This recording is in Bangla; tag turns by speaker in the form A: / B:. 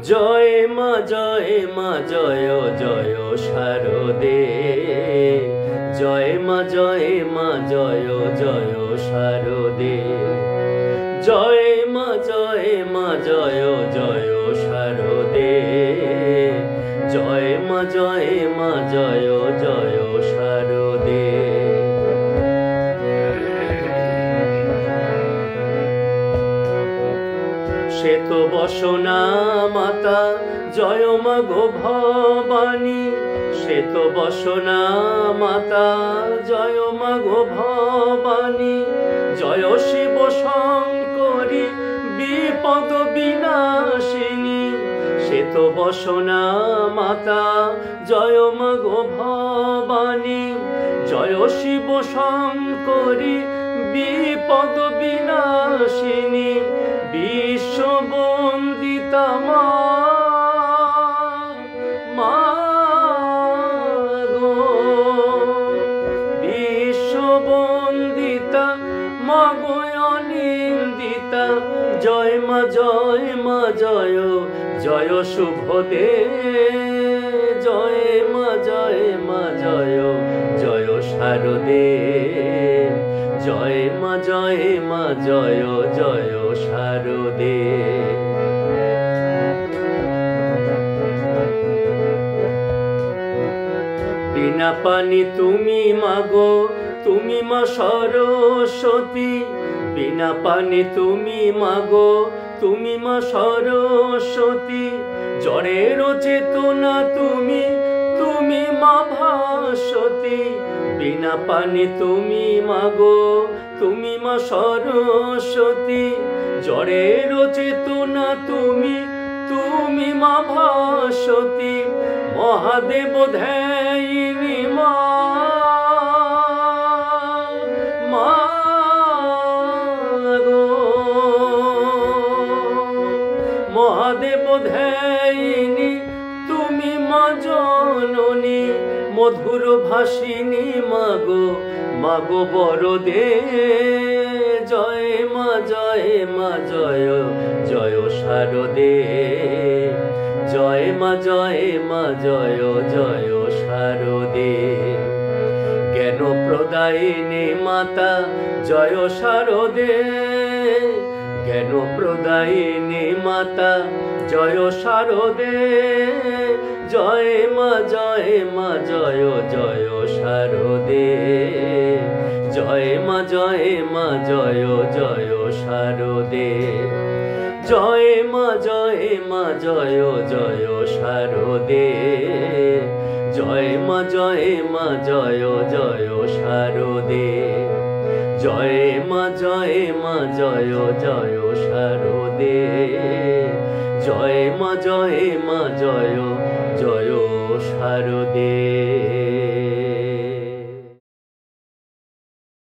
A: জয় মা জয় মা জয় জয় শারদে, জয় মা জয় মা জয় জয় শারদে, জয় মা জয় মা জয় জয় শারদে, জয় মা জয় মা জয় জয় শারদে। শ্বেত বসনা মাতা জয় মা গো ভবানী, শ্বেত বসনা মাতা জয় মা গো ভবানী, জয় শিব শঙ্করী বিপদ বিনাশিনী, শ্বেত বসনা মাতা জয় মা গো ভবানী, জয় শিব শঙ্করী বিপদ বিনাশিনী, বিশ্ববন্দিতা মা গো, বিশ্ববন্দিতা মা গো অনিন্দিতা, জয় মা জয় মা জয় জয় শুভদে, জয় মা জয় মা জয় জয় শারদে, জয় মা জয় মা জয় জয় শারদে। বিনা পানি তুমি মাগো, তুমি মা সরস্বতী, বিনা পানি তুমি মাগো, তুমি মা সরস্বতী, জড়ের চেতনা তুমি, তুমি মা ভাস্বতী, বিনা পানি তুমি মাগো, তুমি মা সরস্বতী, জড়ের চেতনা তুমি, তুমি মা ভাস্বতী, মহাদেব ধ্যায়িনী মা গো, মহাদেব ধ্যায়িনী তুমি মা জননী, মধুর ভাসিনী মাগো, মাগো বরদে, জয় মা জয় মা জয় জয় শারদে, জয় মা জয় মা জয় জয় শারদে। জ্ঞান প্রদায়িনী মাতা জয় শারদে, জ্ঞান প্রদায়িনী মাতা জয় শারদে, জয় মা জয় মা জয় জয় শারদে, জয় মা জয় মা জয় জয় শারদে, জয় মা জয় মা জয় জয় শারদে, জয় মা জয় মা জয় জয় শারদে, জয় মা জয় মা জয় জয় শারদে, জয় মা জয় মা জয় জয় শারদে।